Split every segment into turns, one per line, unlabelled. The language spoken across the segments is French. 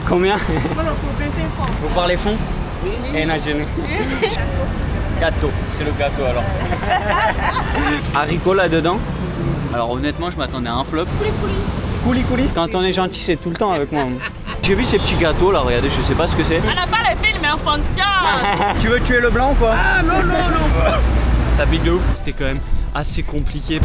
Combien? Vous parlez fond?
Oui.
Et gâteau, c'est le gâteau alors. Haricots là-dedans. Alors honnêtement, je m'attendais à un flop. Couli. Quand on est gentil, c'est tout le temps avec moi. J'ai vu ces petits gâteaux là, regardez, je sais pas ce que c'est.
On n'a pas les piles, mais on fonctionne.
Tu veux tuer le blanc ou quoi?
Ah non.
Ça pique de ouf. C'était quand même assez compliqué.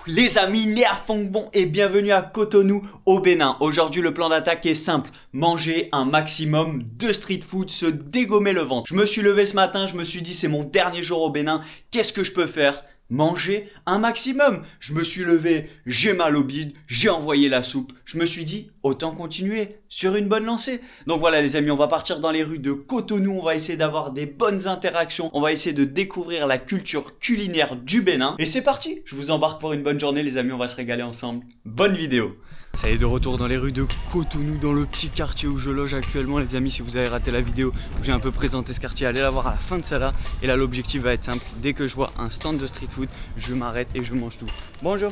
Les amis, Néa Fongbon et bienvenue à Cotonou au Bénin. Aujourd'hui le plan d'attaque est simple, manger un maximum de street food, se dégommer le ventre. Je me suis levé ce matin, je me suis dit c'est mon dernier jour au Bénin, qu'est-ce que je peux faire? Manger un maximum. Je me suis levé, j'ai mal au bide, j'ai envoyé la soupe. Je me suis dit, autant continuer sur une bonne lancée. Donc voilà les amis, on va partir dans les rues de Cotonou, on va essayer d'avoir des bonnes interactions, on va essayer de découvrir la culture culinaire du Bénin. Et c'est parti, je vous embarque pour une bonne journée les amis, on va se régaler ensemble. Bonne vidéo. Ça y est, de retour dans les rues de Cotonou, dans le petit quartier où je loge actuellement les amis. Si vous avez raté la vidéo où j'ai un peu présenté ce quartier, allez la voir à la fin de ça là. Et là l'objectif va être simple, dès que je vois un stand de street food, je m'arrête et je mange tout. Bonjour.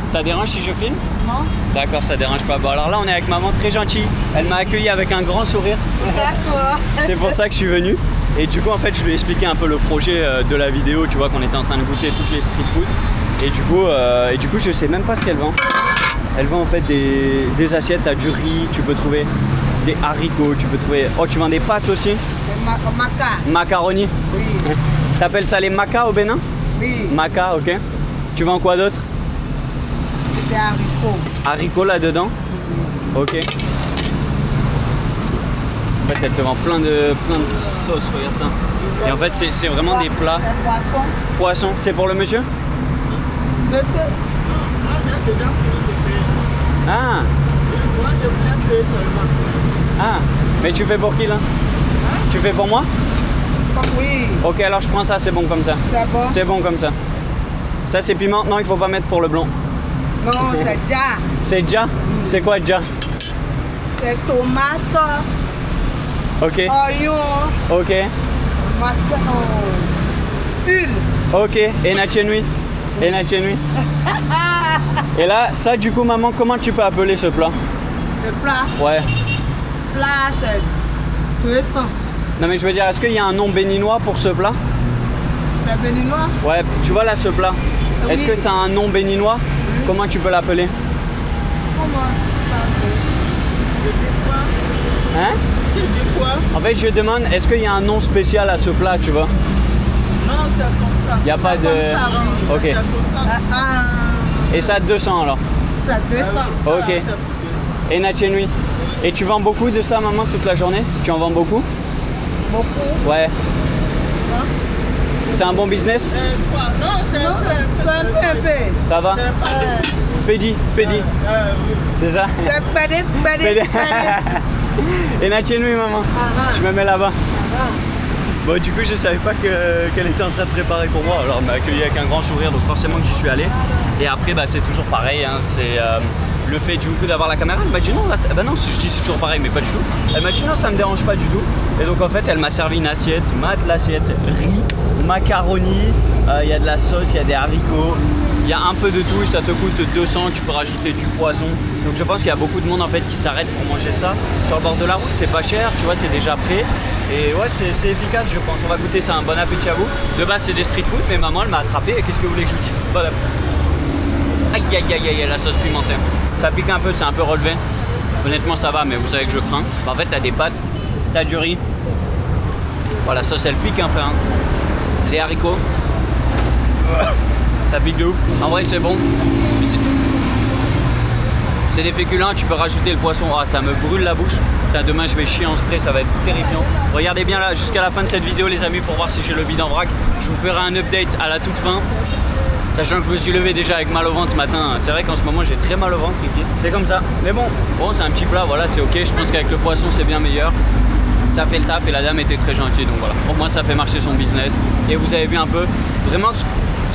Ça dérange si je filme?
Non.
D'accord, ça dérange pas. Bon alors là on est avec maman très gentille, elle m'a accueilli avec un grand sourire.
D'accord.
C'est pour ça que je suis venu. Et du coup en fait je lui ai expliqué un peu le projet de la vidéo, tu vois qu'on était en train de goûter toutes les street food. Et du coup je sais même pas ce qu'elle vend. Elle vend en fait des assiettes, t'as du riz, tu peux trouver des haricots, tu peux trouver... Oh, tu vends des pâtes aussi?
Maca.
Macaroni?
Oui.
T'appelles ça les maca au Bénin?
Oui.
Maca, ok. Tu vends quoi d'autre?
C'est haricots.
Haricots là-dedans? Ok. En fait, elle te vend plein de sauces, regarde ça. Et en fait, c'est vraiment des plats...
C'est poisson.
Poisson, c'est pour le monsieur?
Monsieur.
Ah.
Moi, je voulais payer seulement.
Ah. Mais tu fais pour qui là? Tu fais pour moi?
Oui.
Ok, alors je prends ça, c'est bon comme ça.
C'est bon?
C'est bon comme ça. Ça c'est piment? Non, il faut pas mettre pour le blanc.
Non, c'est déjà.
C'est déjà? C'est quoi déjà?
C'est tomate,
Ok.
oignon,
Ok.
huile.
Ok. Et nachenui? Et nachenui? Et là, ça du coup maman, comment tu peux appeler ce plat?
Le plat.
Ouais.
Plat, c'est 200.
Non mais je veux dire, est-ce qu'il y a un nom béninois pour ce plat?
C'est béninois?
Ouais, tu vois là ce plat.
Oui.
Est-ce que ça a un nom béninois? Comment tu peux l'appeler?
Comment?
Hein?
Tu dis quoi?
En fait, je demande, est-ce qu'il y a un nom spécial à ce plat, tu vois?
Non, c'est comme ça.
Il n'y a pas de...
Comme ça, oui.
Ok.
C'est comme ça.
Et ça 200 alors?
C'est 200.
Ok. Et nachenui? Et tu vends beaucoup de ça maman toute la journée? Tu en vends beaucoup?
Beaucoup.
Ouais. C'est un bon business?
Non, c'est un peu.
Ça va? Pédi. C'est ça?
C'est pédé.
Et nachenui maman? Je me mets là-bas. Bon du coup je savais pas qu'elle était en train de préparer pour moi, alors elle m'a accueilli avec un grand sourire donc forcément que j'y suis allé. Et après bah, c'est toujours pareil, hein. C'est le fait du coup d'avoir la caméra, elle m'a dit non, là, bah non je dis c'est toujours pareil mais pas du tout. Elle m'a dit non ça me dérange pas du tout. Et donc en fait elle m'a servi une assiette, l'assiette riz, macaroni, il y a de la sauce, il y a des haricots, il y a un peu de tout et ça te coûte 200, tu peux rajouter du poisson. Donc je pense qu'il y a beaucoup de monde en fait qui s'arrête pour manger ça. Sur le bord de la route c'est pas cher, tu vois c'est déjà prêt. Et ouais c'est efficace je pense, on va goûter ça, un bon appétit à vous. De base c'est des street food mais maman elle m'a attrapé et qu'est-ce que vous voulez que je vous dise? Bon appétit. Aïe la sauce pimentée. Ça pique un peu, c'est un peu relevé. Honnêtement ça va mais vous savez que je crains. Bah, en fait t'as des pâtes, t'as du riz. Bon la sauce elle pique un peu hein. Les haricots. Ça pique de ouf. En vrai c'est bon. C'est des féculents, tu peux rajouter le poisson. Ah ça me brûle la bouche. Demain je vais chier en spray, ça va être terrifiant. Regardez bien là jusqu'à la fin de cette vidéo les amis pour voir si j'ai le bide en vrac. Je vous ferai un update à la toute fin. Sachant que je me suis levé déjà avec mal au ventre ce matin. C'est vrai qu'en ce moment j'ai très mal au ventre ici. C'est comme ça. Mais bon c'est un petit plat, voilà c'est ok. Je pense qu'avec le poisson c'est bien meilleur. Ça fait le taf et la dame était très gentille donc voilà. Pour moi ça fait marcher son business. Et vous avez vu un peu vraiment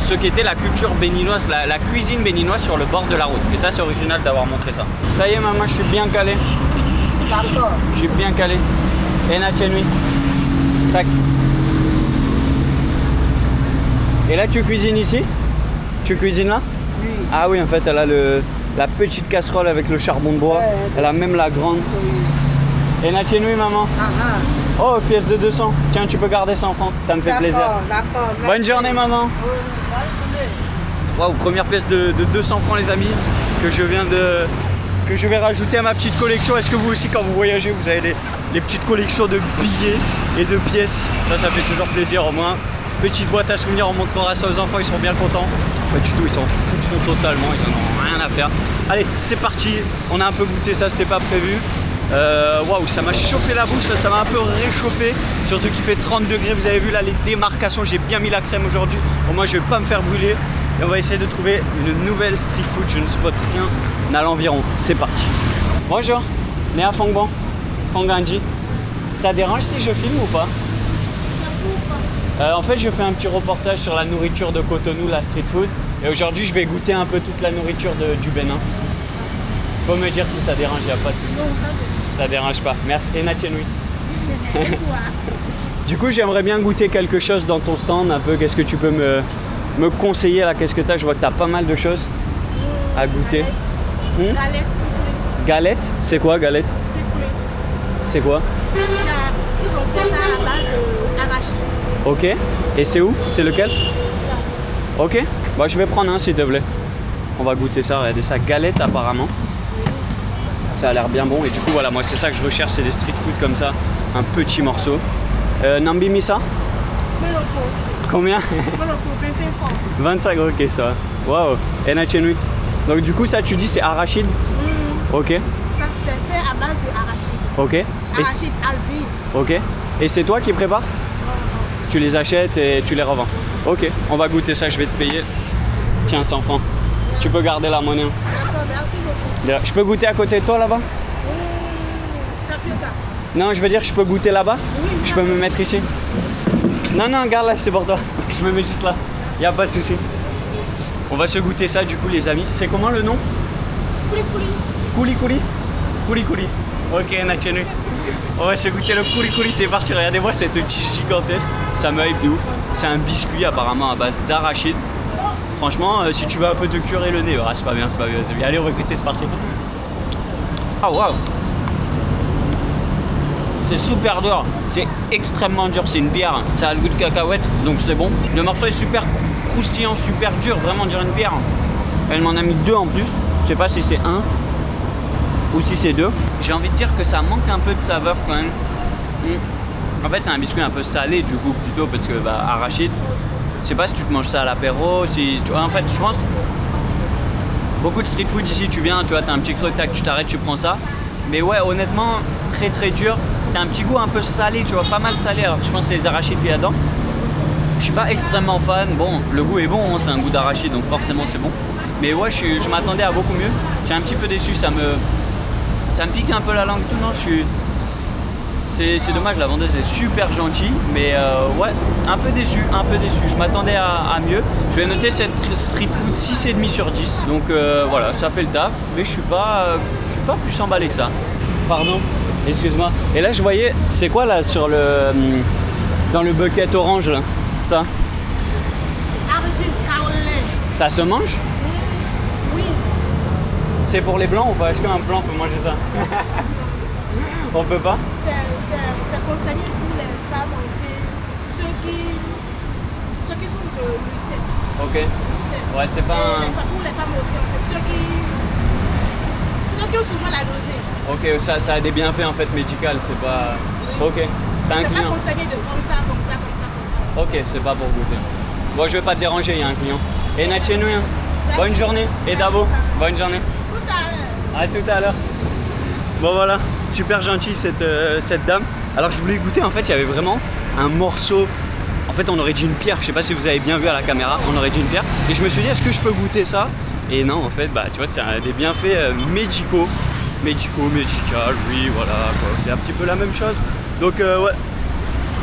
ce qu'était la culture béninoise, la cuisine béninoise sur le bord de la route. Et ça c'est original d'avoir montré ça. Ça y est maman, je suis bien calé.
D'accord.
Je suis bien calé. Et nachenui. Tac. Et là tu cuisines ici? Tu cuisines là?
Oui.
Ah oui en fait elle a la petite casserole avec le charbon de bois.
Ouais.
Elle a même la grande. Et Natchenui, maman. Oh, pièce de 200. Tiens, tu peux garder 100 francs. Ça me fait plaisir.
D'accord.
Bonne journée, maman.
Bonne journée.
Waouh, première pièce de 200 francs, les amis, que je vais rajouter à ma petite collection. Est-ce que vous aussi, quand vous voyagez, vous avez les petites collections de billets et de pièces? Ça fait toujours plaisir. Au moins, petite boîte à souvenirs, on montrera ça aux enfants, ils seront bien contents. Pas du tout, ils s'en foutront totalement, ils en ont rien à faire. Allez, c'est parti. On a un peu goûté ça, c'était pas prévu. Waouh, ça m'a chauffé la bouche, là, ça m'a un peu réchauffé. Surtout qu'il fait 30 degrés, vous avez vu là les démarcations, j'ai bien mis la crème aujourd'hui. Au moins, je vais pas me faire brûler. Et on va essayer de trouver une nouvelle street food. Je ne spot rien à l'environ. C'est parti. Bonjour, Néa Fongban, Fonganji. Ça dérange si je filme ou pas? En fait, je fais un petit reportage sur la nourriture de Cotonou, la street food. Et aujourd'hui, je vais goûter un peu toute la nourriture du Bénin. Faut me dire si ça dérange, il n'y a pas de souci. Ça dérange pas. Merci. Et Natchenui. Du coup, j'aimerais bien goûter quelque chose dans ton stand. Un peu, qu'est-ce que tu peux me conseiller là? Qu'est-ce que tu as? Je vois que tu as pas mal de choses à goûter.
Galette.
Galette? C'est quoi galette? C'est quoi?
Ils ont fait ça à base d'arachide.
Ok. Et c'est où? C'est lequel?
Ça.
Ok. Bah, je vais prendre un s'il te plaît. On va goûter ça. Regardez ça. Galette apparemment. Ça a l'air bien bon. Et du coup, voilà, moi c'est ça que je recherche. C'est des street food comme ça. Un petit morceau. Nambi Misa?
Meloko.
Combien?
Meloko, 25 francs.
25, ok, ça va. Waouh. Et Natchenui. Donc du coup, ça tu dis c'est arachide? Ok.
Ça, c'est fait à base d'arachide.
Ok. Et
Arachide Asie.
ok. Et c'est toi qui prépares? Tu les achètes et tu les revends? Ok. On va goûter ça, je vais te payer. Tiens, 100 francs. Tu peux garder la monnaie.
D'accord, merci beaucoup.
Je peux goûter à côté de toi là-bas?
Tapioca.
Non, je veux dire, je peux goûter là-bas?
Oui.
Je peux me mettre ici? Non, garde là, c'est pour toi. Je me mets juste là. Y a pas de souci. On va se goûter ça du coup, les amis. C'est comment le nom?
Kouli.
Kouli. Ok, Natchenui. On va se goûter le kouli. C'est parti. Regardez-moi cette tige gigantesque. Ça me hype de ouf. C'est un biscuit apparemment à base d'arachide. Franchement, si tu veux un peu te curer le nez, c'est pas bien. Allez, on va goûter, c'est parti. Ah, waouh! C'est super dur, c'est extrêmement dur, c'est une bière, ça a le goût de cacahuète, donc c'est bon. Le morceau est super croustillant, super dur, vraiment dire une bière. Elle m'en a mis 2 en plus, je sais pas si c'est 1 ou si c'est 2. J'ai envie de dire que ça manque un peu de saveur quand même. En fait c'est un biscuit un peu salé du coup plutôt parce que arachide, je sais pas si tu te manges ça à l'apéro, en fait je pense, beaucoup de street food ici tu viens, tu vois, t'as un petit creux, tac, tu t'arrêtes, tu prends ça. Mais ouais, honnêtement, très dur. T'as un petit goût un peu salé, tu vois, pas mal salé. Alors que je pense que c'est les arachides qu'il y a dedans. Je suis pas extrêmement fan. Bon, le goût est bon, hein, c'est un goût d'arachide, donc forcément c'est bon. Mais ouais, je m'attendais à beaucoup mieux. Je suis un petit peu déçu, ça me pique un peu la langue. Tout non, c'est dommage, la vendeuse est super gentille, mais ouais, un peu déçu. Je m'attendais à mieux. Je vais noter cette street food 6,5 sur 10. Donc voilà, ça fait le taf, mais je suis pas plus emballé que ça. Pardon, excuse-moi. Et là, je voyais, c'est quoi là sur dans le bucket orange là? Ça?
Arachide kaolin.
Ça se mange?
Oui.
C'est pour les blancs ou pas? Est-ce qu'un blanc peut manger ça? On peut pas?
C'est conseillé pour les femmes aussi. Ceux qui sont de l'UCEP.
Ok. Ouais, c'est pas un...
Pour les femmes aussi, c'est ceux qui ont souvent la nausée.
Ok, ça a des bienfaits en fait médicaux, c'est pas... Ok. T'as un
C'est pas
client?
conseillé de prendre ça comme ça.
Ok, c'est pas pour goûter. Bon, je vais pas te déranger, il y a un client. Et Natchenui, hein. Bonne journée. Et Davo, bonne journée.
Tout à l'heure.
À tout à l'heure. Bon voilà, super gentille cette dame. Alors je voulais goûter, en fait, il y avait vraiment un morceau. En fait, on aurait dit une pierre. Je sais pas si vous avez bien vu à la caméra, on aurait dit une pierre. Et je me suis dit, est-ce que je peux goûter ça? Et non, en fait, tu vois, c'est des bienfaits médicaux, médical, oui, voilà, quoi. C'est un petit peu la même chose. Donc ouais,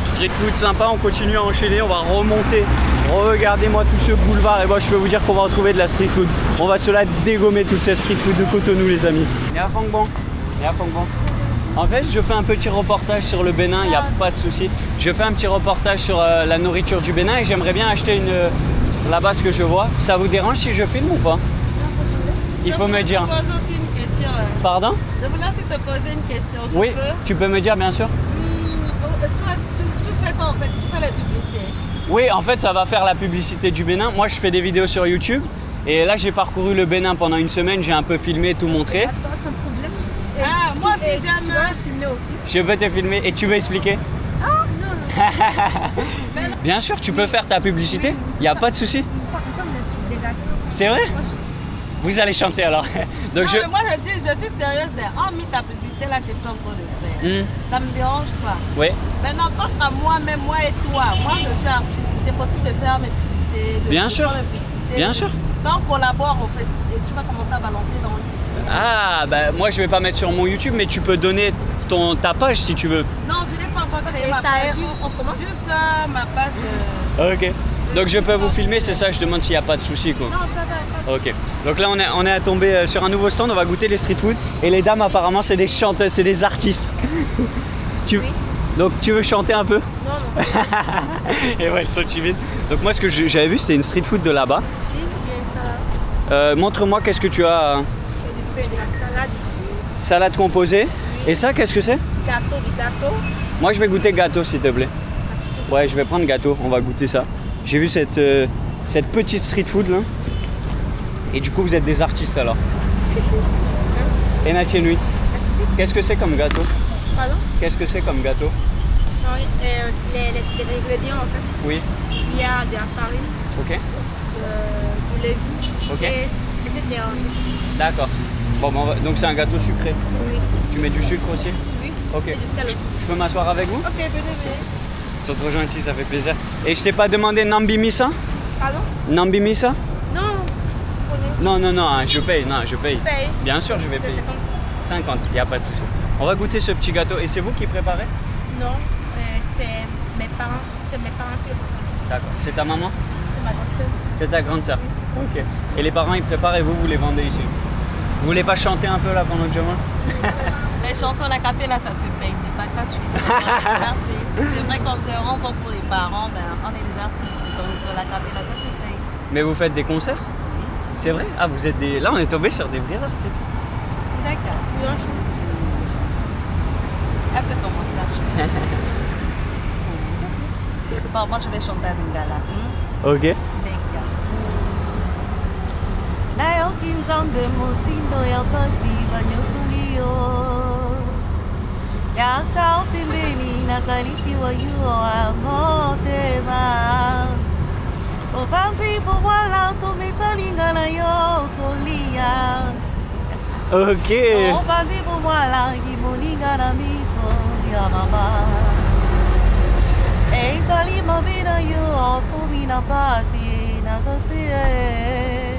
street food sympa, on continue à enchaîner, on va remonter. Regardez-moi tout ce boulevard et moi je peux vous dire qu'on va retrouver de la street food. On va se la dégommer toute cette street food de Cotonou, les amis. Et à Fongban. En fait, je fais un petit reportage sur le Bénin, il n'y a pas de souci. Je fais un petit reportage sur la nourriture du Bénin et j'aimerais bien acheter une là-bas ce que je vois. Ça vous dérange si je filme ou pas? Il il faut me dire.
Je voulais aussi une question.
Pardon?
Je voulais aussi te poser une question.
Oui, tu peux me dire bien sûr.
Tu fais quoi en fait? Tu fais la publicité?
Oui, en fait, ça va faire la publicité du Bénin. Moi, je fais des vidéos sur YouTube. Et là, j'ai parcouru le Bénin pendant une semaine. J'ai un peu filmé, tout montré.
Attends, sans problème.
Ah, moi, si
Tu
jamais.
vas filmer aussi.
Je peux te filmer et tu veux expliquer? Bien sûr, tu peux faire ta publicité. Il n'y a pas de souci.
Nous sommes des artistes.
C'est vrai? Vous allez chanter alors. Donc
Non, mais moi, je suis sérieuse. Hormis ta publicité là que tu es en train de faire, ça me dérange pas.
Oui.
Maintenant, quant à moi-même, moi et toi, moi, je suis artiste. C'est possible de faire mes publicités.
Bien sûr.
faire mes publicités.
Bien sûr.
Quand on collabore, en fait, et tu vas commencer à balancer dans YouTube.
Ah, bah moi je vais pas mettre sur mon YouTube, mais tu peux donner ta page si tu veux.
Non, je n'ai pas encore créé
Et
ma
ça,
page.
on commence.
Juste ma page de...
Ok. Donc je peux vous filmer, c'est ça, je demande s'il n'y a pas de souci quoi.
Non, ça va.
Ok. Donc là on est à tomber sur un nouveau stand, on va goûter les street food. Et les dames apparemment c'est des chanteuses, c'est des artistes. Donc tu veux chanter un peu?
Non.
Et ouais, elles sont timides. Donc moi ce que j'avais vu c'était une street food de là-bas.
Si, bien ça.
Montre-moi qu'est-ce que tu as.
Je fais de la salade ici.
Salade composée. Et ça qu'est-ce que c'est?
Gâteau, du gâteau.
Moi je vais goûter gâteau s'il te plaît. Ouais, je vais prendre gâteau, on va goûter ça. J'ai vu cette petite street food là. Et du coup vous êtes des artistes alors. Et Nathalie Nuit,
Merci.
qu'est-ce que c'est comme gâteau?
Pardon?
Qu'est-ce que c'est comme gâteau?
Les ingrédients en fait.
Oui.
Il y a de la farine,
Ok.
du lait
Ok.
et c'est en fait.
D'accord. Bon, donc c'est un gâteau sucré.
Oui.
Tu mets du sucre aussi?
Oui.
Ok.
Et du sel aussi.
Je peux m'asseoir avec vous?
Ok, venez.
Ils sont trop gentils, ça fait plaisir. Et je t'ai pas demandé Nambi Misa?
Pardon?
Nambi Misa?
Non. Prenez.
Non, hein, je paye, je paye.
Paye.
Bien sûr, je vais
C'est
payer.
50.
50, il n'y a pas de souci. On va goûter ce petit gâteau. Et c'est vous qui préparez?
Non, c'est mes parents. C'est mes parents qui le préparent.
D'accord. C'est ta maman?
C'est ma grande soeur.
C'est ta grande sœur? Ok. Et les parents ils préparent et vous les vendez ici? Vous voulez pas chanter un peu là pendant que je mange?
Les chansons, la capella, ça se paye, c'est pas gratuit. On est des artistes. C'est vrai qu'on fait rencontre pour les parents, ben, on est des artistes. Donc la capella, ça se paye.
Mais vous faites des concerts? C'est vrai? Ah, vous êtes des. Là, on est tombé sur des vrais artistes.
D'accord.
Oui, un jour.
Elle peut commencer à chanter. Bon, moi, je vais chanter à Lingala.
Ok.
D'accord. Nayo kinzambe mutindo ya pasi banyukulio Yaka pembeni na kalisi wa yuo motema Ofanti po wala to mesalingana yo tolia
Ok.
Ofanti po wala kimoningana miso ya mama Eisali mabina yo kumina pasi na kotie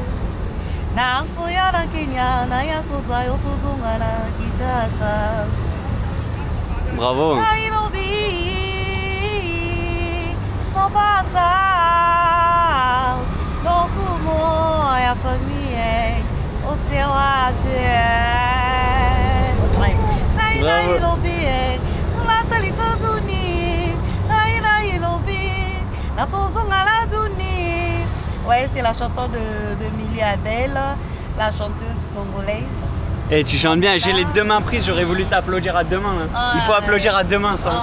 Na koyana Kenya na yakozwa yo tozonga na kitasa
Bravo.
Nairobi Mombasa Lokumo ya famille Ote wapi Nairobi Unasalisa duni Nairobi Nakozonga la duni. Ouais, c'est la chanson de Milly Abel, la chanteuse congolaise.
Et tu chantes bien, j'ai les deux mains prises, j'aurais voulu t'applaudir à deux mains. Hein. Il faut applaudir à deux mains ça.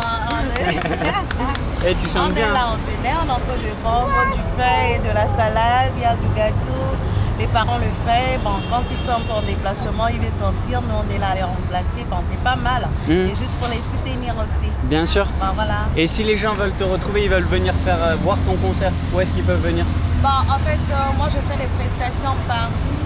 Et tu chantes
On
bien.
est là en plein air, on est en train de vendre du pain et de la salade, il y a du gâteau. Les parents le font. Bon, quand ils sont en déplacement, ils veulent sortir, nous on est là à les remplacer. Bon, c'est pas mal. C'est juste pour les soutenir aussi.
Bien sûr.
Bon, voilà.
Et si les gens veulent te retrouver, ils veulent venir faire voir ton concert, où est-ce qu'ils peuvent venir?
Bon, en fait, moi je fais des prestations partout.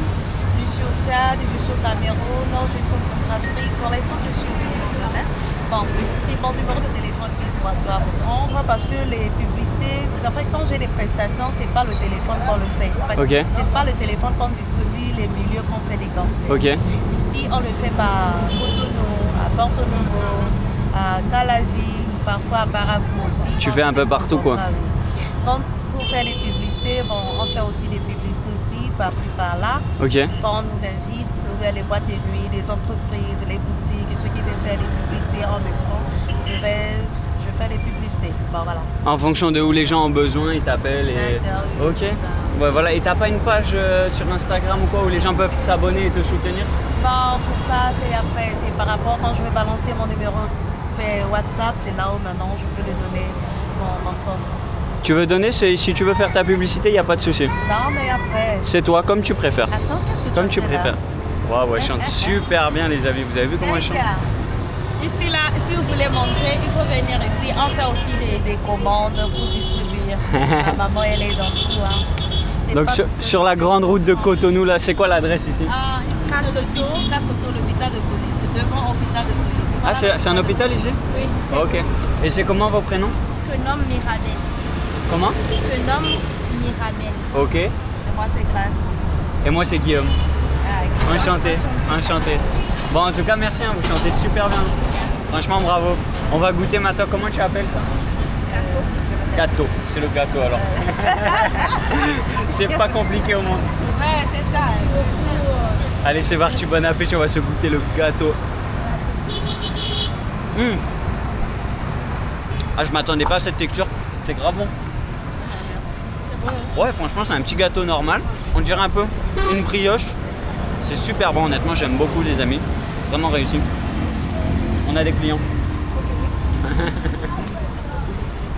Je suis au Tchad, je suis au Cameroun, je suis en Centrafrique. Pour l'instant, je suis aussi au Bénin. Bon, c'est mon numéro de téléphone qu'il doit prendre parce que les publicités, en fait, quand j'ai des prestations, c'est pas le téléphone qu'on le fait. En fait, c'est pas le téléphone qu'on distribue les milieux qu'on fait des concerts.
Ok.
Ici, on le fait par Cotonou, à Porto Novo, à Calavi, parfois à Barabou aussi.
Tu fais un peu partout, quoi.
Quand pour faire des publicités, bon, on fait aussi des publicités aussi, par-ci, par-là.
Ok.
Quand on nous invite vers les boîtes de nuit, les entreprises, les boutiques, ceux qui veulent faire des publicités, on me prend. Je fais des publicités. Bon, voilà.
En fonction de où les gens ont besoin, ils t'appellent et.
D'accord, oui,
Ok.
c'est ça.
Ouais, voilà. Et t'as pas une page sur Instagram ou quoi où les gens peuvent s'abonner et te soutenir?
Bon, pour ça, c'est après, c'est par rapport quand je vais balancer mon numéro de WhatsApp, c'est là où maintenant je peux le donner mon compte.
Tu veux donner? Si tu veux faire ta publicité, il n'y a pas de souci.
Non, mais après.
C'est toi, comme tu préfères.
Attends, qu'est-ce que
Comme
tu
tu
fais là?
préfères. Waouh, elle chante super bien, les amis. Vous avez vu comment elle chante?
Ici, là, si vous voulez manger, il faut venir ici. On fait aussi des commandes pour distribuer. Ma maman, elle est dans tout. Hein. C'est
Donc
pas-
sur la grande route de Cotonou, là, c'est quoi l'adresse ici?
Ah, ici, Kassoto, l'hôpital de police. C'est devant l'hôpital de police.
Ah, c'est un hôpital ici?
Oui.
Ok. Et c'est comment vos prénoms?
Que nomme Mirabel.
Comment?
Que nomme Mirabel.
Ok.
Et moi, c'est Grâce.
Et moi, c'est Guillaume.
Ah,
Enchanté, enchanté. Bon, en tout cas, merci, hein, vous chantez super bien. Franchement, bravo. On va goûter maintenant. Comment tu appelles ça? Gâteau. C'est le gâteau alors. C'est pas compliqué au moins.
Ouais, c'est ça.
Allez, c'est parti, bon appétit, on va se goûter le gâteau. Ah, je m'attendais pas à cette texture. C'est grave bon. Ouais, franchement, c'est un petit gâteau normal. On dirait un peu une brioche. C'est super bon, honnêtement, j'aime beaucoup, les amis. Vraiment réussi. On a des clients.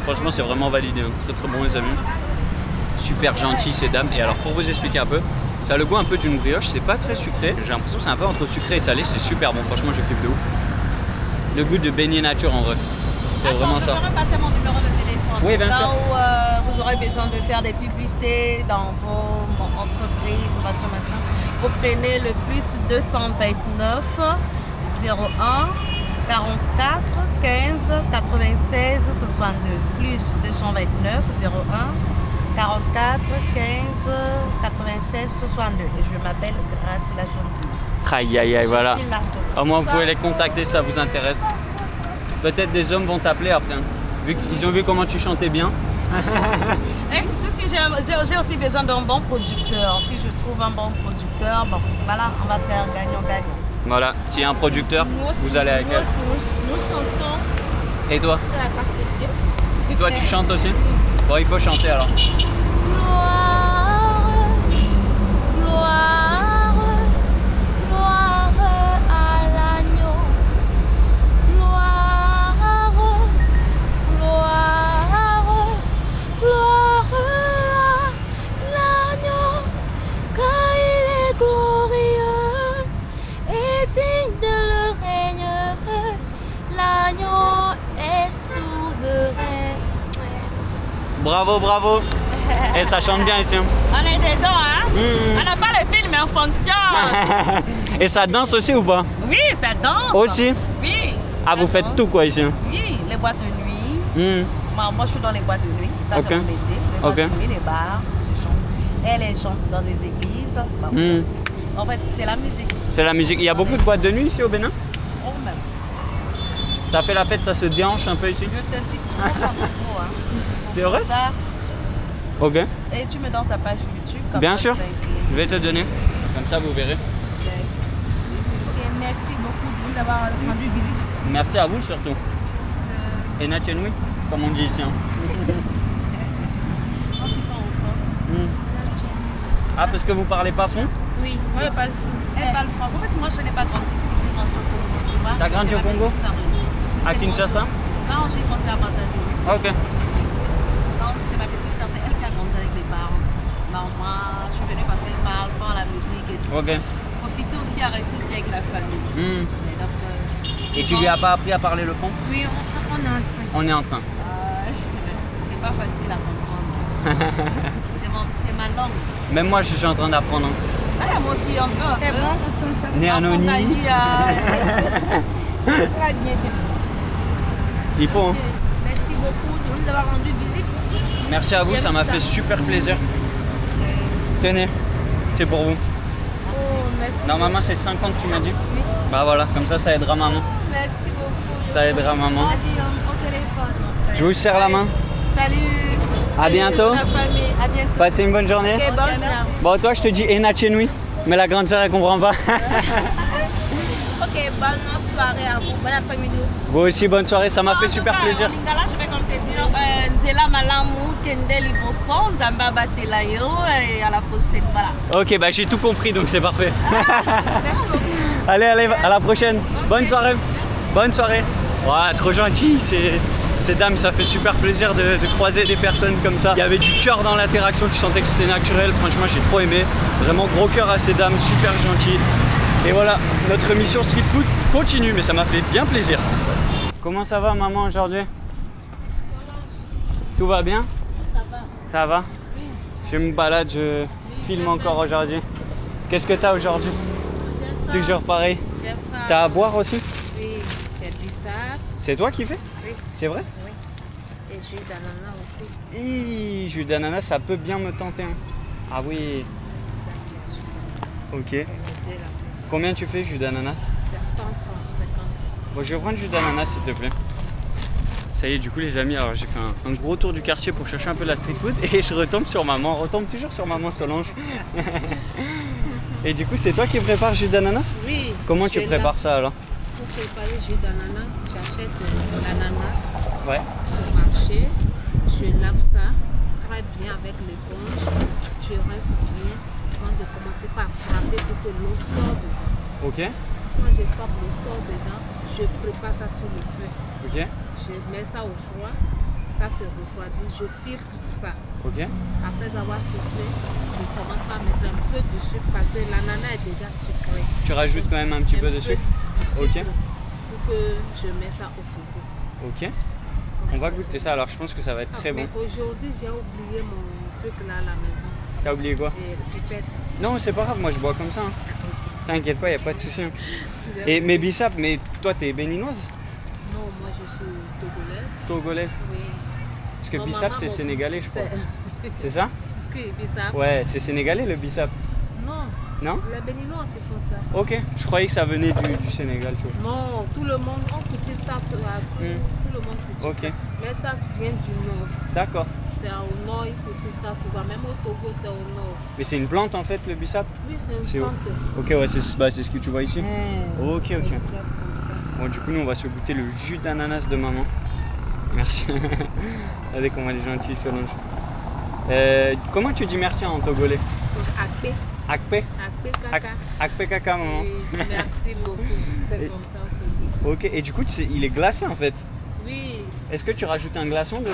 Franchement, c'est vraiment validé. Hein. Très très bon, les amis. Super gentil, ces dames. Et alors, pour vous expliquer un peu, ça a le goût un peu d'une brioche. C'est pas très sucré. J'ai l'impression que c'est un peu entre sucré et salé. C'est super bon. Franchement, je kiffe de ouf. Le goût de beignet nature, en vrai. C'est vraiment ça.
Je vais passer mon numéro de téléphone.
Oui, bien
là
sûr.
où vous aurez besoin de faire des publicités dans vos entreprises, machin. Vous prenez le plus 229 01 44 15 96 62. Plus 229 01 44 15 96 62. Et je m'appelle Grâce la chanteuse.
Aïe, aïe, aïe, voilà.
Je suis là.
Au moins, vous pouvez les contacter si ça vous intéresse. Peut-être des hommes vont t'appeler après. Hein. Vu qu'ils ont vu comment tu chantais bien.
Et surtout si j'ai aussi besoin d'un bon producteur. Si je trouve un bon producteur, bon, voilà, on va faire gagnant-gagnant.
Voilà, s'il y a un producteur,
Nous aussi,
vous allez avec elle.
Nous chantons
Et toi?
la grâce de Dieu.
Et toi, tu chantes aussi? Bon, il faut chanter alors.
Gloire, gloire, gloire à l'agneau. Gloire, gloire, gloire à l'agneau. Car il est glorieux et digne de le règne. L'agneau est souverain.
Bravo, bravo. Et ça chante bien ici. Hein.
On est dedans, hein? On n'a pas le film, mais on fonctionne.
Et ça danse aussi ou pas?
Oui, ça danse.
Aussi?
Oui.
Ah, vous faites tout quoi ici? Hein.
Oui, les boîtes de nuit. Moi, je suis dans les boîtes de nuit. Ça,
Ok.
c'est mon métier. Les boîtes
Ok.
de nuit, les bars, je chante. Elle chante dans les églises. Bon. En fait, c'est la musique.
C'est la musique. Il y a beaucoup de boîtes de nuit ici au Bénin?
Oh, même.
Ça fait la fête, ça se déhanche un peu ici?
Je te dis trop, hein.
C'est vrai?
Ça,
Ok.
et tu me donnes ta page YouTube. Comme
Bien
ça,
sûr.
je vais essayer.
Je vais te donner. Comme ça, vous verrez.
Ok, merci beaucoup de nous avoir rendu visite.
Merci à vous surtout. Et Natchenui, comme on dit ici. Hein.
Oh, c'est pas au fond.
Ah, parce que vous parlez pas fond?
Oui, moi, pas le fou.
Elle parle fort. En fait, moi, je n'ai pas grandi ici. J'ai grandi au Congo, tu vois.
T'as grandi
C'est
au
ma
Congo?
petite sœur.
À
J'ai
Kinshasa?
grandi- Non, j'ai grandi à Brazzaville.
Ok.
Non, c'est ma petite sœur. C'est elle qui a grandi avec les parents. Non, moi, je suis venue parce qu'elle parle fort la musique et tout.
Ok.
Profiter aussi à rester aussi avec la famille. Et donc,
Et tu lui as pas appris à parler le fond?
Oui, on est en train.
On est en train.
C'est pas facile à comprendre. C'est ma langue.
Même moi, je suis en train d'apprendre.
Ah, moi aussi, encore.
C'est bon, on sent ça.
Né anonyme.
Ça sera bien fait.
Il faut. Hein.
Merci beaucoup de nous avoir rendu visite ici.
Merci à vous, ça m'a fait super plaisir. Tenez, c'est pour vous.
Oh, merci.
Normalement, c'est 50, tu m'as dit?
Oui.
Bah voilà, comme ça aidera maman.
Merci beaucoup.
Ça aidera maman.
Vas-y, au téléphone.
Je vous serre la main.
Salut.
À
Salut,
bientôt.
la famille. À bientôt.
Passez une bonne journée.
Ok, bon,
merci.
Bon, toi, je te dis Ena Chenui, mais la grande sœur, elle comprend pas.
Ok, bonne soirée à vous. Bon après-midi aussi.
Vous aussi, bonne soirée, ça m'a fait super plaisir.
En lingala, je vais comme te dire, nzela malamu kende liboso nzambe abatela yo et à la prochaine voilà.
Ok, bah j'ai tout compris donc c'est parfait.
Merci beaucoup.
Allez, à la prochaine. Bonne soirée. Bonne soirée. Ouais, trop gentil, ces dames, ça fait super plaisir de croiser des personnes comme ça. Il y avait du cœur dans l'interaction, tu sentais que c'était naturel. Franchement, j'ai trop aimé. Vraiment gros cœur à ces dames, super gentilles. Et voilà, notre mission street food continue, mais ça m'a fait bien plaisir. Comment ça va, maman, aujourd'hui? Tout va bien?
Ça va.
Ça va?
Oui.
Je me balade, je filme encore aujourd'hui. Qu'est-ce que t'as aujourd'hui?
J'ai ça.
Toujours pareil.
J'ai faim.
T'as à boire aussi?
Oui, j'ai du sable.
C'est toi qui fais?
Oui.
C'est vrai?
Oui. Et jus d'ananas aussi.
Hi, jus d'ananas, ça peut bien me tenter. Hein. Ah oui,
Ça, il y a jus d'ananas.
ok.
C'est le thé, la maison.
Combien tu fais jus d'ananas?
C'est à 100 francs, 50 francs.
Bon, je vais prendre jus d'ananas s'il te plaît. Ça y est, du coup les amis, alors j'ai fait un gros tour du quartier pour chercher un peu de la street food et je retombe sur maman, on retombe toujours sur maman Solange. Et du coup, c'est toi qui prépares jus d'ananas?
Oui.
Comment tu
je
prépares
lave-
ça alors?
Pour préparer jus d'ananas, j'achète l'ananas
Ouais.
au marché. Je lave ça très bien avec l'éponge. Je reste bien avant de commencer par frapper pour que l'eau sorte dedans.
Ok,
Quand je frappe l'eau sort dedans, je prépare ça sur le feu.
ok,
Je mets ça au froid, ça se refroidit, je filtre tout ça.
ok.
Après avoir filtré, je commence par mettre un peu de sucre parce que l'ananas est déjà sucré.
Tu rajoutes quand même un petit peu de sucre?
de
Ok.
sucre pour que je mets ça au frigo.
Ok.
C'est comme
On va
que
goûter
je-
ça alors, je pense que ça va être
Ah,
très bon.
mais aujourd'hui, j'ai oublié mon truc là à la maison.
T'as oublié quoi?
J'ai pipette.
Non, c'est pas grave, moi je bois comme ça. Hein. T'inquiète pas, y a pas de souci. Hein.
J'ai
Et mais Bissap, mais toi t'es béninoise?
Non, moi je suis togolaise.
Togolaise?
Oui.
Parce que
Non,
Bissap
maman,
c'est
mon-
sénégalais je crois.
c'est-
C'est ça?
Qui, Bissap?
Ouais, c'est sénégalais le Bissap.
Non,
Non?
les Béninois aussi font ça.
Ok, je croyais que ça venait du Sénégal, tu vois.
Non, tout le monde, on cultive ça, tout le monde cultive
Ok.
ça. Mais ça vient du nord.
D'accord.
C'est au nord, ils cultivent ça souvent. Même au Togo, c'est au nord.
Mais c'est une plante en fait le Bissap?
Oui, c'est
C'est
une
où?
plante.
Ok, ouais, c'est ce que tu vois ici. Ok,
C'est
ok.
une plante comme ça.
Bon, du coup, nous on va se goûter le jus d'ananas de maman. Merci. Regardez comment elle est gentille, Solange. Comment tu dis merci en togolais?
Donc, akpe,
Akpe?
akpe kaka.
Akpe kaka, maman.
Oui, merci beaucoup. C'est
Et-
comme ça au Togo.
Ok, et du coup, il est glacé en fait.
Oui.
Est-ce que tu rajoutes un glaçon dedans?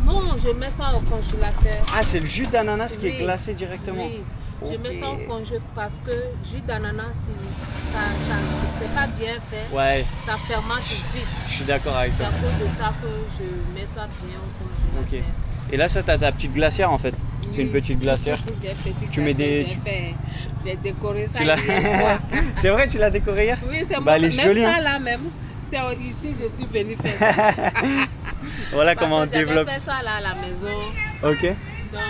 Non, je mets ça au congélateur.
Ah, c'est le jus d'ananas qui est
Oui.
glacé directement.
Oui. Je mets ça au
Ok.
congé parce que jus d'ananas, c'est pas bien fait.
Ouais,
Ça fermente vite.
je suis d'accord avec
C'est
toi.
à cause de ça que je mets ça bien au congélateur.
Ok. Et là, ça, t'as ta petite glacière en fait. C'est une
Oui.
petite glacière.
J'ai petite
Tu mets des-
glacière, j'ai décoré ça
Tu l'as-
hier soir.
C'est vrai, tu l'as décoré hier?
Oui, c'est
Bah,
moi.
elle est
Même
jolie,
ça
hein.
là même. C'est ici je suis venue faire ça.
Voilà
Parce
comment on
que j'avais
développe.
fait ça là à la maison.
Ok.
Donc,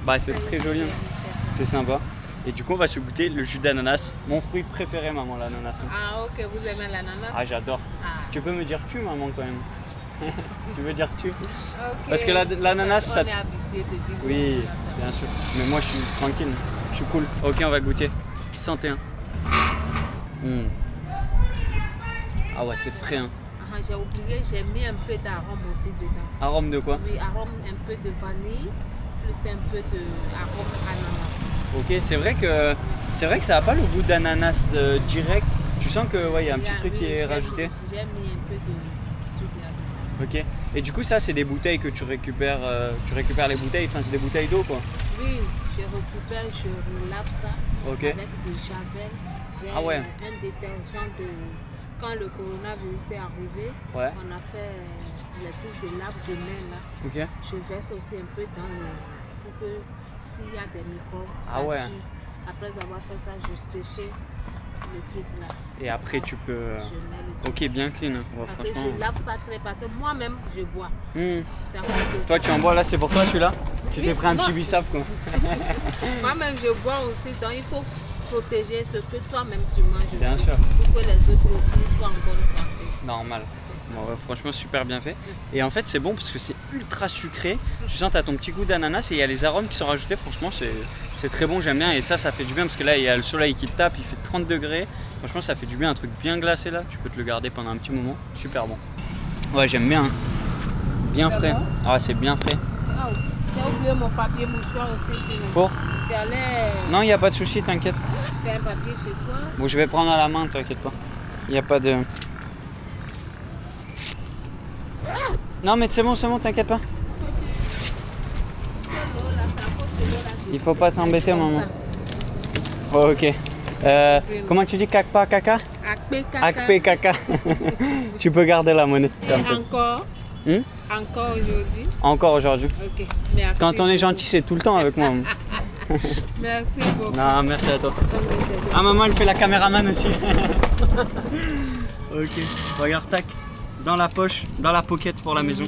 Bah, c'est
ça y est,
très joli.
bien
Hein.
fait.
C'est sympa. Et du coup, on va se goûter le jus d'ananas. Mon fruit préféré, maman, l'ananas. Hein.
Ah ok, vous aimez l'ananas?
Ah, j'adore.
Ah.
Tu peux me dire tu, maman, quand même. Tu veux dire tu?
Ok.
Parce que l'ananas,
On
ça-
est habitué de dire.
Oui, bien sûr. Mais moi, je suis tranquille. Je suis cool. Ok, on va goûter. Santé. Hein. Mm. Ah ouais, c'est frais. Hein.
Ah, j'ai oublié, j'ai mis un peu d'arôme aussi dedans.
Arôme de quoi?
Oui, arôme un peu de vanille, plus un peu de arôme ananas.
Ok, c'est vrai que ça a pas le goût d'ananas direct. Tu sens que ouais, y a un petit truc
Oui,
qui est
j'ai
rajouté.
J'ai mis un peu de truc là-dedans.
Ok. Et du coup, ça, c'est des bouteilles que tu récupères. Tu récupères les bouteilles. Enfin, c'est des bouteilles d'eau, quoi.
Oui, je récupère, je relave ça
Ok.
avec du javel. J'ai
Ah ouais.
un détergent de... Quand le coronavirus est arrivé,
Ouais.
on a fait les trucs de lave de main là.
Ok.
Je verse aussi un peu dans le... pour que s'il y a des microbes,
Ah
ça
ouais.
tue. Après avoir fait ça, je séchais le truc là.
Et après, tu peux.
Je mets le truc.
Ok, bien clean. Ouais,
Parce que
franchement.
je lave ça très parce que moi-même je bois.
Hmm.
C'est à cause de
Toi,
ça.
tu en bois là, c'est pour toi, celui-là? Tu
Oui,
t'es pris un
non.
petit bissap, quoi.
Moi-même je bois aussi, donc il faut protéger ce que toi-même tu manges.
Bien
aussi,
sûr.
Pour que les autres aussi soient en bonne santé.
Normal.
C'est ça.
Bon, ouais, franchement, super bien fait. Et en fait, c'est bon parce que c'est ultra sucré. Tu sens, tu as ton petit goût d'ananas et il y a les arômes qui sont rajoutés. Franchement, c'est très bon, j'aime bien. Et ça fait du bien parce que là, il y a le soleil qui te tape, il fait 30 degrés. Franchement, ça fait du bien. Un truc bien glacé là, tu peux te le garder pendant un petit moment. Super bon. Ouais, j'aime bien. Hein. Bien
C'est
frais.
bon?
Ah, c'est bien frais.
Ah, j'ai oublié mon papier mouchoir aussi.
Pour?
Tu allais...
Non, il n'y a pas de souci, t'inquiète.
Tu as un papier chez toi?
Bon, je vais prendre à la main, t'inquiète pas. Il n'y a pas de... Non, mais c'est bon, t'inquiète pas. Il faut pas s'embêter, maman. Oh, ok. Comment tu dis caca caca? Akpe caca. Tu peux garder la monnaie. Ça me fait.
Encore? Encore aujourd'hui?
Encore aujourd'hui.
Ok, merci.
Quand on est gentil, c'est tout le temps avec moi.
Merci beaucoup.
Non, merci à toi. Ah, maman, elle fait la caméraman aussi. Ok. Regarde, tac. Dans la poche, dans la pocket pour la maison.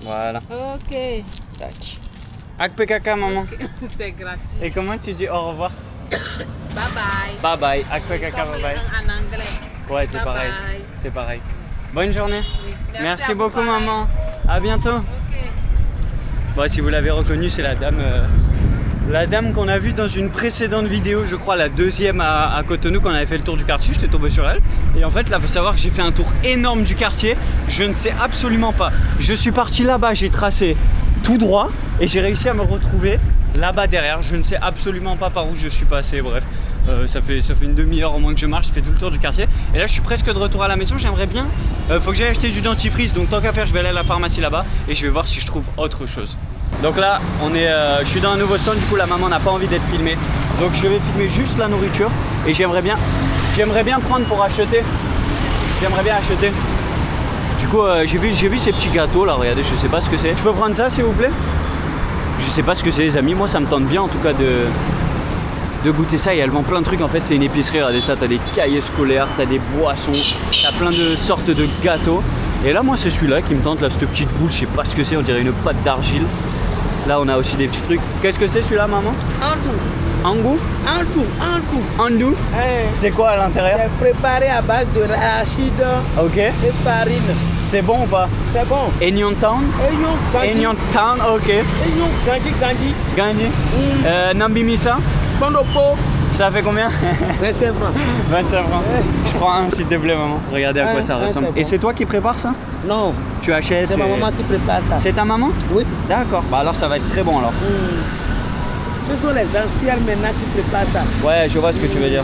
Voilà.
Ok.
Tac. Akpe caca, maman.
C'est gratuit.
Et comment tu dis au revoir?
Bye bye.
Bye bye. Akpe caca,
Comme
bye bye.
en anglais.
Ouais, c'est
Bye
pareil.
bye.
C'est pareil. Bonne journée.
Oui.
Merci
à vous,
beaucoup,
pareil.
maman. À bientôt.
Ok.
Bon, si vous l'avez reconnue, c'est la dame qu'on a vue dans une précédente vidéo, je crois la deuxième à Cotonou, quand on avait fait le tour du quartier. J'étais tombé sur elle. Et en fait, là, il faut savoir que j'ai fait un tour énorme du quartier. Je ne sais absolument pas. Je suis parti là-bas, j'ai tracé tout droit et j'ai réussi à me retrouver là-bas derrière. Je ne sais absolument pas par où je suis passé. Bref, ça fait une demi-heure au moins que je marche. Je fais tout le tour du quartier. Et là, je suis presque de retour à la maison. J'aimerais bien. Faut que j'aille acheter du dentifrice. Donc, tant qu'à faire, je vais aller à la pharmacie là-bas et je vais voir si je trouve autre chose. Donc là, je suis dans un nouveau stand, du coup la maman n'a pas envie d'être filmée. Donc je vais filmer juste la nourriture et j'aimerais bien prendre pour acheter. J'aimerais bien acheter. Du coup, j'ai vu ces petits gâteaux là, regardez, je sais pas ce que c'est. Je peux prendre ça s'il vous plaît? Je sais pas ce que c'est les amis, moi ça me tente bien en tout cas de goûter ça. Et elles vendent plein de trucs en fait, c'est une épicerie, regardez ça, t'as des cahiers scolaires, t'as des boissons, t'as plein de sortes de gâteaux. Et là moi c'est celui-là qui me tente, là cette petite boule, je sais pas ce que c'est, on dirait une pâte d'argile. Là on a aussi des petits trucs. Qu'est-ce que c'est celui-là maman?
Andou.
Angou?
Andou.
Andou? C'est quoi à l'intérieur?
C'est préparé à base de arachide
Ok.
et farine.
C'est bon ou pas?
C'est bon.
Enion Town? Enion Town, ok.
Gandhi.
Gagné. Nambimisa?
Bondopo.
Ça fait combien?
25 francs.
25 francs. Je prends un s'il te plaît maman. Regardez à quoi ça ressemble.
c'est bon.
Et c'est toi qui prépares ça?
Non,
Tu achètes?
c'est ma maman qui prépare ça.
C'est ta maman?
Oui.
D'accord. Bah alors ça va être très bon alors.
Ce sont les anciennes maintenant qui préparent ça.
Ouais, je vois ce que tu veux dire.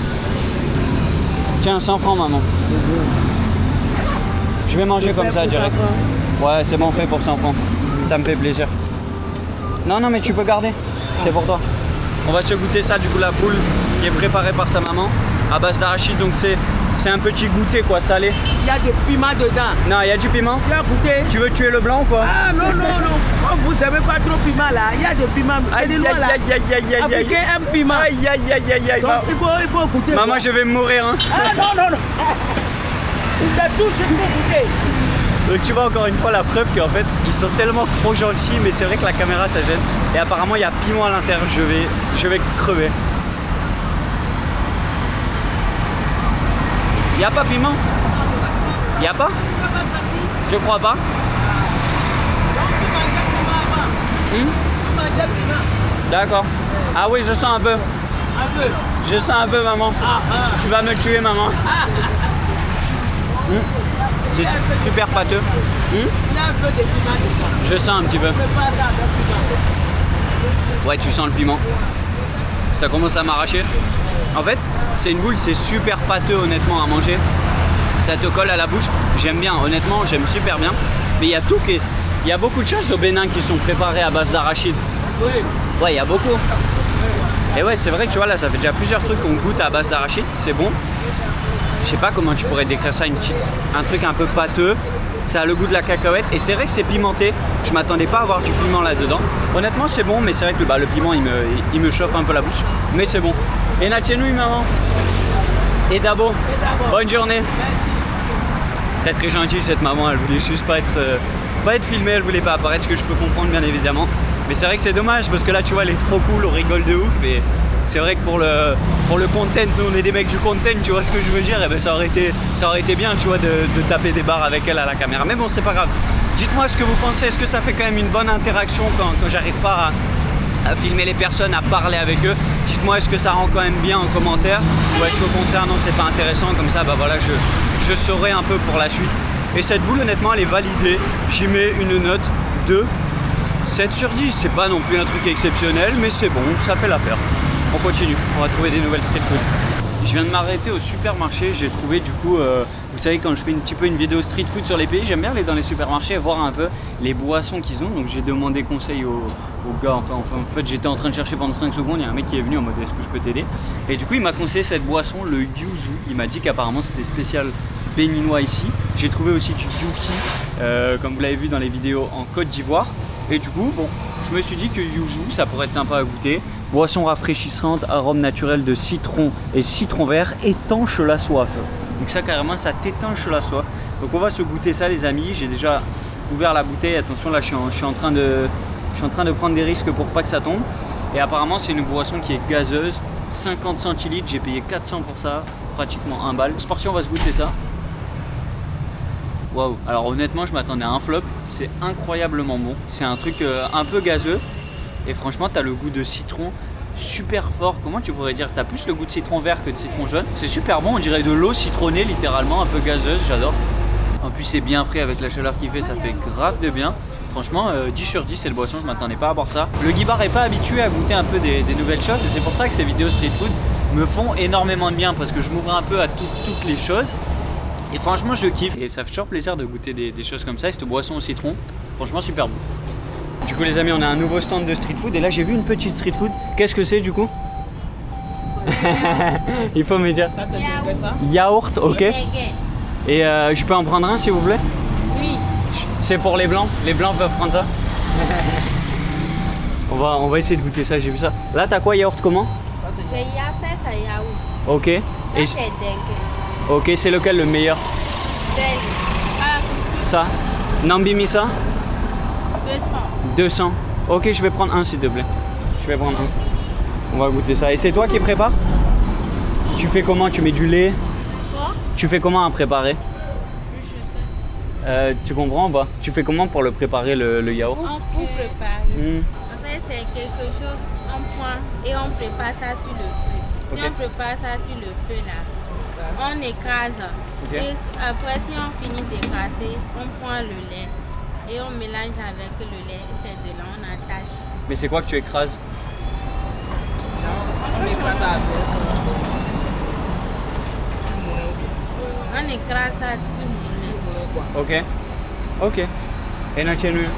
Tiens, 100 francs maman. Je vais manger comme ça direct. Ouais, c'est bon, fait pour 100 francs. Ça me fait plaisir. Non, mais tu peux garder. C'est pour toi. On va se goûter ça, du coup, la boule qui est préparée par sa maman à base d'arachide. Donc, c'est un petit goûter, quoi, salé.
Il y a du piment dedans.
Non, il y a du piment.
Tu as goûté?
Tu veux tuer le blanc ou quoi?
Ah non. Oh, vous savez pas trop piment là. Il y a du piment.
Aïe, aïe, aïe, aïe, aïe, aïe.
Africain aime piment.
Aïe, aïe, aïe, aïe, aïe.
Donc il faut goûter.
Maman, je vais mourir, hein.
Ah non. C'est tout ce qu'il faut goûter.
Donc tu vois encore une fois la preuve qu'en fait ils sont tellement trop gentils, mais c'est vrai que la caméra ça gêne. Et apparemment il y a piment à l'intérieur, je vais crever. Il n'y a pas piment? Il n'y a pas? Je crois pas. D'accord. Ah oui, je sens un peu. Je sens un peu maman. Tu vas me tuer maman. C'est super pâteux.
Il y a un peu de piment dedans.
Je sens un petit peu. Ouais, tu sens le piment. Ça commence à m'arracher. En fait, c'est une boule, c'est super pâteux honnêtement à manger. Ça te colle à la bouche. J'aime bien, honnêtement, j'aime super bien. Mais il y a tout qui est... Il y a beaucoup de choses au Bénin qui sont préparées à base d'arachide. Ouais, il y a beaucoup. Et ouais, c'est vrai que tu vois, là, ça fait déjà plusieurs trucs qu'on goûte à base d'arachide. C'est bon. Je sais pas comment tu pourrais décrire ça, un truc un peu pâteux. Ça a le goût de la cacahuète et c'est vrai que c'est pimenté. Je m'attendais pas à avoir du piment là-dedans. Honnêtement, c'est bon, mais c'est vrai que le piment, il me chauffe un peu la bouche. Mais c'est bon. Et Natchenouille, maman. Et Dabo. Bonne journée. Très très gentille cette maman. Elle voulait juste pas être filmée. Elle voulait pas apparaître, ce que je peux comprendre bien évidemment. Mais c'est vrai que c'est dommage parce que là, tu vois, elle est trop cool. On rigole de ouf et c'est vrai que pour le content, nous on est des mecs du content, tu vois ce que je veux dire, et ben ça aurait été bien, tu vois, de taper des barres avec elle à la caméra. Mais bon, c'est pas grave. Dites-moi ce que vous pensez, est-ce que ça fait quand même une bonne interaction quand j'arrive pas à filmer les personnes, à parler avec eux? Dites-moi, est-ce que ça rend quand même bien en commentaire, ou est-ce qu'au contraire non, c'est pas intéressant? Comme ça, bah voilà, je saurai un peu pour la suite. Et cette boule, honnêtement, elle est validée. J'y mets une note de 7 sur 10. C'est pas non plus un truc exceptionnel, mais c'est bon, ça fait l'affaire. On continue, on va trouver des nouvelles street food. Je viens de m'arrêter au supermarché, j'ai trouvé du coup, vous savez quand je fais un petit peu une vidéo street food sur les pays, j'aime bien aller dans les supermarchés et voir un peu les boissons qu'ils ont. Donc j'ai demandé conseil au gars, en fait j'étais en train de chercher pendant 5 secondes, il y a un mec qui est venu en mode est-ce que je peux t'aider? Et du coup il m'a conseillé cette boisson, le yuzu. Il m'a dit qu'apparemment c'était spécial béninois ici. J'ai trouvé aussi du yuki, comme vous l'avez vu dans les vidéos, en Côte d'Ivoire. Et du coup, bon, je me suis dit que yuzu, ça pourrait être sympa à goûter. Boisson rafraîchissante, arôme naturel de citron et citron vert, étanche la soif. Donc ça carrément, ça t'étanche la soif. Donc on va se goûter ça les amis. J'ai déjà ouvert la bouteille. Attention là, je suis en train de prendre des risques pour pas que ça tombe. Et apparemment c'est une boisson qui est gazeuse. 50 centilitres, j'ai payé 400 pour ça, pratiquement 1 balle. C'est parti, on va se goûter ça. Waouh, alors honnêtement je m'attendais à un flop, c'est incroyablement bon. C'est un truc un peu gazeux et franchement tu as le goût de citron super fort. Comment tu pourrais dire? Tu as plus le goût de citron vert que de citron jaune. C'est super bon, on dirait de l'eau citronnée littéralement, un peu gazeuse, j'adore. En plus c'est bien frais avec la chaleur qu'il fait, ça fait grave de bien. Franchement 10 sur 10 c'est le boisson, je m'attendais pas à boire ça. Le Guibar est pas habitué à goûter un peu des nouvelles choses et c'est pour ça que ces vidéos street food me font énormément de bien parce que je m'ouvre un peu à toutes les choses. Et franchement je kiffe et ça fait toujours plaisir de goûter des choses comme ça. Et cette boisson au citron, franchement super bon. Du coup les amis, on a un nouveau stand de street food et là j'ai vu une petite street food. Qu'est-ce que c'est du coup? Il faut me dire.
Ça, c'est bien ça.
Yaourt, ok. Et je peux en prendre un s'il vous plaît?
Oui.
C'est pour les blancs peuvent prendre ça. on va essayer de goûter ça, j'ai vu ça. Là t'as quoi, yaourt comment?
C'est yaourt, c'est yaourt.
Ok. Et
Ça, c'est dengue.
ok, c'est lequel le meilleur?
Dengue. Ah, couscous.
Ça? Nambi Misa?
200.
200. Ok, je vais prendre un s'il te plaît. Je vais prendre un. On va goûter ça. Et c'est toi qui prépare? Tu fais comment? Tu mets du lait?
Quoi?
Tu fais comment à préparer?
Je sais.
Tu comprends ou pas? Tu fais comment pour le préparer le yaourt?
Pour préparer.
Hmm.
En fait, c'est quelque chose, on prend et on prépare ça sur le feu. Si
Ok.
on prépare ça sur le feu là, on écrase.
Ok.
Et après, si on finit d'écraser, on prend le lait et on mélange avec le lait. C'est de là, on attache.
Mais c'est quoi que tu écrases?
On écrase avec
On écrase ça tout le lait.
Ok. Ok. Et Nachenu,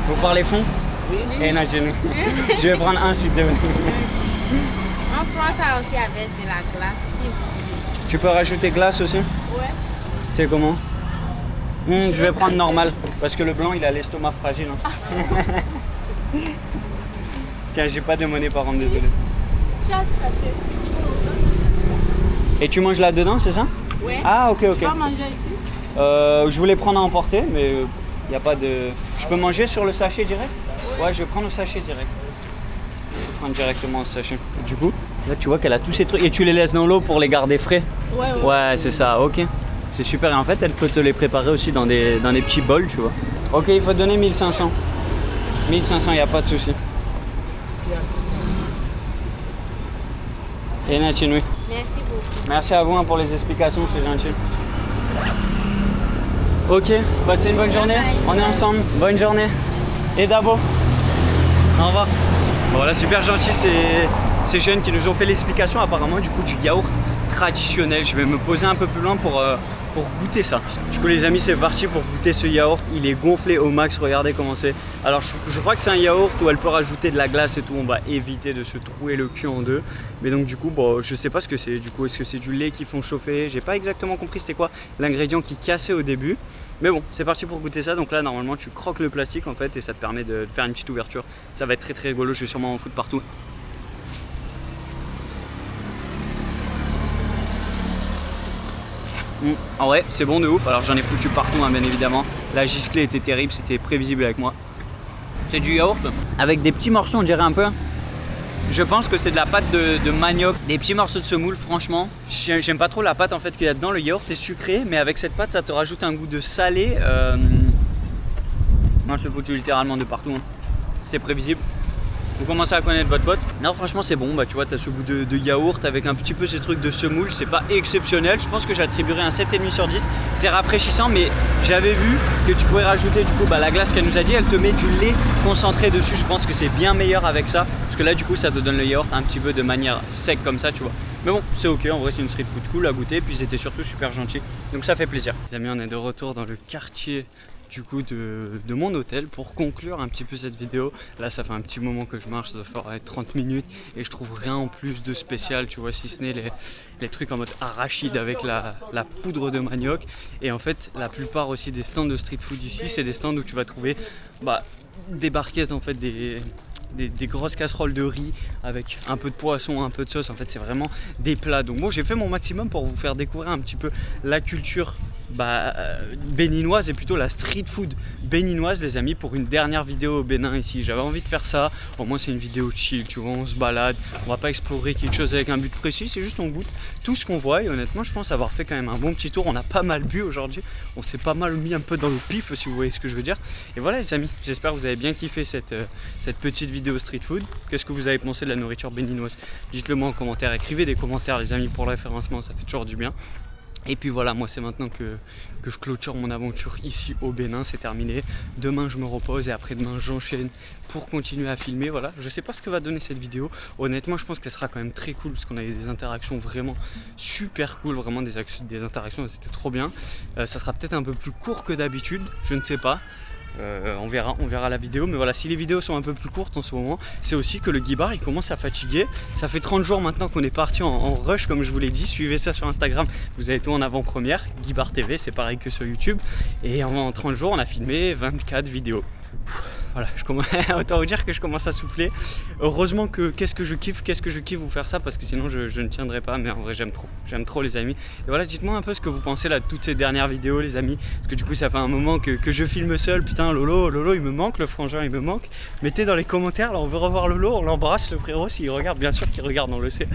vous parlez fond?
Oui.
Et Nachenu. Je vais prendre un s'il te plaît.
On prend ça aussi avec de la glace si vous voulez.
Tu peux rajouter glace aussi?
Ouais.
C'est comment? Je vais prendre normal parce que le blanc il a l'estomac fragile. Hein. Tiens, j'ai pas de monnaie par contre, désolé.
Tu as cherché.
Et tu manges là-dedans, c'est ça?
Ouais.
Ah, ok, ok.
Tu vas manger ici?
Je voulais prendre à emporter, mais il n'y a pas de. Je peux manger sur le sachet direct? Ouais, je vais prendre le sachet direct. Je vais prendre directement le sachet. Du coup, là tu vois qu'elle a tous ces trucs et tu les laisses dans l'eau pour les garder frais?
Ouais.
Ouais, c'est ça, ok. C'est super et en fait elle peut te les préparer aussi dans des petits bols, tu vois. Ok, il faut te donner 1500. 1500, il n'y a pas de souci. Et Nachinui.
Merci beaucoup.
Merci à vous hein, pour les explications, c'est gentil. Ok, passez une bonne journée. On est ensemble. Bonne journée. Et Dabo. Au revoir. Bon, voilà, super gentil ces jeunes qui nous ont fait l'explication apparemment du coup du yaourt traditionnel. Je vais me poser un peu plus loin pour goûter ça. Du coup les amis, c'est parti pour goûter ce yaourt. Il est gonflé au max, regardez comment c'est. Alors je crois que c'est un yaourt où elle peut rajouter de la glace et tout. On va éviter de se trouer le cul en deux. Mais donc du coup, bon, je sais pas ce que c'est. Du coup, est-ce que c'est du lait qu'ils font chauffer? J'ai pas exactement compris c'était quoi l'ingrédient qui cassait au début. Mais bon, c'est parti pour goûter ça. Donc là, normalement, tu croques le plastique en fait et ça te permet de faire une petite ouverture. Ça va être très très rigolo, je vais sûrement en foutre partout. Ah ouais, c'est bon de ouf. Alors j'en ai foutu partout, hein, bien évidemment. La gisclée était terrible, c'était prévisible avec moi. C'est du yaourt avec des petits morceaux, on dirait un peu. Je pense que c'est de la pâte de manioc, des petits morceaux de semoule. Franchement, j'aime pas trop la pâte en fait qu'il y a dedans. Le yaourt est sucré, mais avec cette pâte, ça te rajoute un goût de salé. Moi, je l'ai foutu littéralement de partout. Hein. C'était prévisible. Vous commencez à connaître votre pote. Non, franchement, c'est bon. Bah, tu vois, t'as ce goût de yaourt avec un petit peu ces trucs de semoule. C'est pas exceptionnel. Je pense que j'attribuerais un 7,5 sur 10. C'est rafraîchissant, mais j'avais vu que tu pourrais rajouter du coup la glace qu'elle nous a dit. Elle te met du lait concentré dessus. Je pense que c'est bien meilleur avec ça. Parce que là, du coup, ça te donne le yaourt un petit peu de manière sec comme ça, tu vois. Mais bon, c'est ok. En vrai, c'est une street food cool à goûter. Puis ils étaient surtout super gentils. Donc ça fait plaisir. Les amis, on est de retour dans le quartier du coup de mon hôtel pour conclure un petit peu cette vidéo. Là ça fait un petit moment que je marche, ça doit faire 30 minutes et je trouve rien en plus de spécial, tu vois, si ce n'est les trucs en mode arachide avec la poudre de manioc. Et en fait la plupart aussi des stands de street food ici, c'est des stands où tu vas trouver des barquettes en fait, des grosses casseroles de riz avec un peu de poisson, un peu de sauce. En fait c'est vraiment des plats. Donc bon, j'ai fait mon maximum pour vous faire découvrir un petit peu la culture béninoise et plutôt la street food béninoise, les amis, pour une dernière vidéo au Bénin ici. J'avais envie de faire ça. Au moins c'est une vidéo chill, tu vois, on se balade, on va pas explorer quelque chose avec un but précis, c'est juste on goûte tout ce qu'on voit. Et honnêtement je pense avoir fait quand même un bon petit tour. On a pas mal bu aujourd'hui, on s'est pas mal mis un peu dans le pif, si vous voyez ce que je veux dire. Et voilà les amis, j'espère que vous avez bien kiffé cette petite vidéo street food. Qu'est-ce que vous avez pensé de la nourriture béninoise? Dites-le moi en commentaire, écrivez des commentaires les amis pour le référencement, ça fait toujours du bien. Et puis voilà, moi c'est maintenant que je clôture mon aventure ici au Bénin, c'est terminé. Demain je me repose et après-demain j'enchaîne pour continuer à filmer. Voilà, je sais pas ce que va donner cette vidéo. Honnêtement je pense qu'elle sera quand même très cool parce qu'on a eu des interactions vraiment super cool, vraiment des interactions, c'était trop bien. Ça sera peut-être un peu plus court que d'habitude, je ne sais pas. On verra la vidéo, mais voilà, si les vidéos sont un peu plus courtes en ce moment, c'est aussi que le Guibar il commence à fatiguer. Ça fait 30 jours maintenant qu'on est parti en rush, comme je vous l'ai dit. Suivez ça sur Instagram, vous avez tout en avant-première. Guibar TV, c'est pareil que sur YouTube. Et en 30 jours, on a filmé 24 vidéos. Voilà, autant vous dire que je commence à souffler. Heureusement que qu'est-ce que je kiffe vous faire ça, parce que sinon je ne tiendrai pas. Mais en vrai j'aime trop les amis. Et voilà, dites-moi un peu ce que vous pensez là de toutes ces dernières vidéos les amis, parce que du coup ça fait un moment que je filme seul. Putain, Lolo il me manque, le frangin il me manque. Mettez dans les commentaires, là on veut revoir Lolo, on l'embrasse le frérot s'il regarde, bien sûr qu'il regarde, on le sait.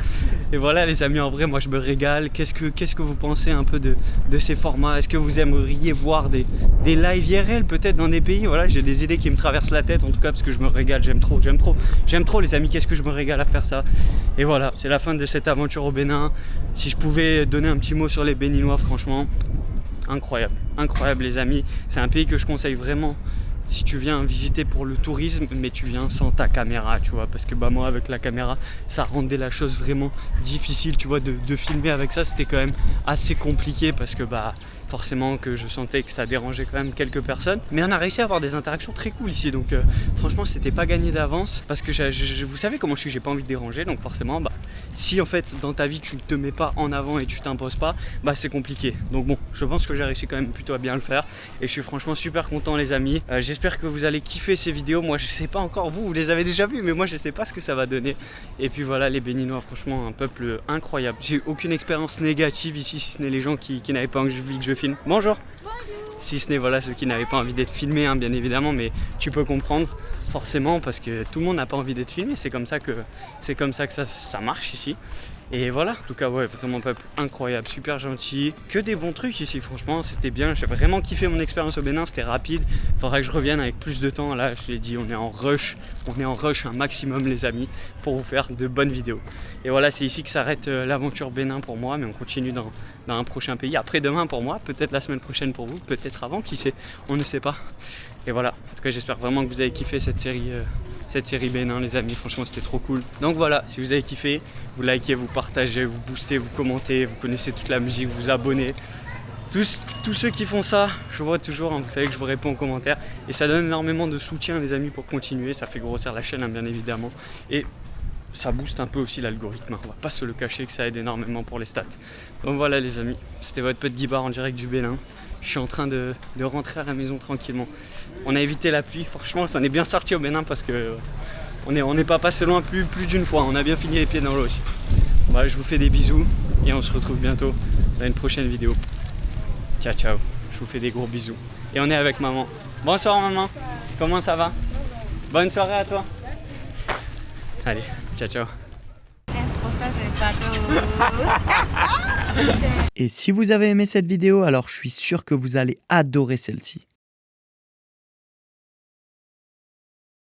Et voilà les amis, en vrai moi je me régale. Qu'est-ce que vous pensez un peu de ces formats? Est-ce que vous aimeriez voir des live IRL peut-être dans des pays? Voilà, j'ai des idées qui me traversent la tête en tout cas, parce que je me régale, j'aime trop les amis, qu'est-ce que je me régale à faire ça. Et voilà, c'est la fin de cette aventure au Bénin. Si je pouvais donner un petit mot sur les Béninois, franchement incroyable les amis. C'est un pays que je conseille vraiment si tu viens visiter pour le tourisme, mais tu viens sans ta caméra, tu vois, parce que moi avec la caméra ça rendait la chose vraiment difficile, tu vois, de filmer avec ça c'était quand même assez compliqué, parce que forcément que je sentais que ça dérangeait quand même quelques personnes, mais on a réussi à avoir des interactions très cool ici. Donc franchement c'était pas gagné d'avance, parce que vous savez comment je suis, j'ai pas envie de déranger. Donc forcément si en fait dans ta vie tu ne te mets pas en avant et tu t'imposes pas, c'est compliqué. Donc bon, je pense que j'ai réussi quand même plutôt à bien le faire et je suis franchement super content les amis. J'espère que vous allez kiffer ces vidéos. Moi je sais pas encore, vous les avez déjà vues, mais moi je sais pas ce que ça va donner. Et puis voilà, les Béninois, franchement un peuple incroyable. J'ai aucune expérience négative ici, si ce n'est les gens qui n'avaient pas envie que je filme. Bonjour. Si ce n'est voilà ceux qui n'avaient pas envie d'être filmés, bien évidemment, mais tu peux comprendre forcément, parce que tout le monde n'a pas envie d'être filmé. C'est comme ça que ça marche ici. Et voilà, en tout cas ouais, vraiment peuple incroyable, super gentil, que des bons trucs ici, franchement c'était bien. J'ai vraiment kiffé mon expérience au Bénin, c'était rapide. Faudrait que je revienne avec plus de temps. Là je l'ai dit, on est en rush un maximum les amis pour vous faire de bonnes vidéos. Et voilà, c'est ici que s'arrête l'aventure Bénin pour moi, mais on continue dans un prochain pays. Après demain pour moi, peut-être la semaine prochaine pour vous, peut-être avant, qui sait, on ne sait pas. Et voilà, en tout cas j'espère vraiment que vous avez kiffé cette série Bénin les amis, franchement c'était trop cool. Donc voilà, si vous avez kiffé, vous likez, vous partagez, vous boostez, vous commentez, vous connaissez toute la musique, vous abonnez. Tous ceux qui font ça, je vois toujours, vous savez que je vous réponds en commentaire. Et ça donne énormément de soutien les amis pour continuer, ça fait grossir la chaîne bien évidemment. Et ça booste un peu aussi l'algorithme, on va pas se le cacher que ça aide énormément pour les stats. Donc voilà les amis, c'était votre pote Guibar en direct du Bénin. Je suis en train de rentrer à la maison tranquillement. On a évité la pluie, franchement ça en est bien sorti au Bénin, parce que on n'est pas passé loin plus d'une fois, on a bien fini les pieds dans l'eau aussi. Voilà, je vous fais des bisous et on se retrouve bientôt dans une prochaine vidéo. Ciao ciao, je vous fais des gros bisous. Et on est avec maman. Bonsoir maman, comment ça va? Bonne soirée à toi. Allez, ciao ciao.
Et si vous avez aimé cette vidéo, alors je suis sûr que vous allez adorer celle-ci.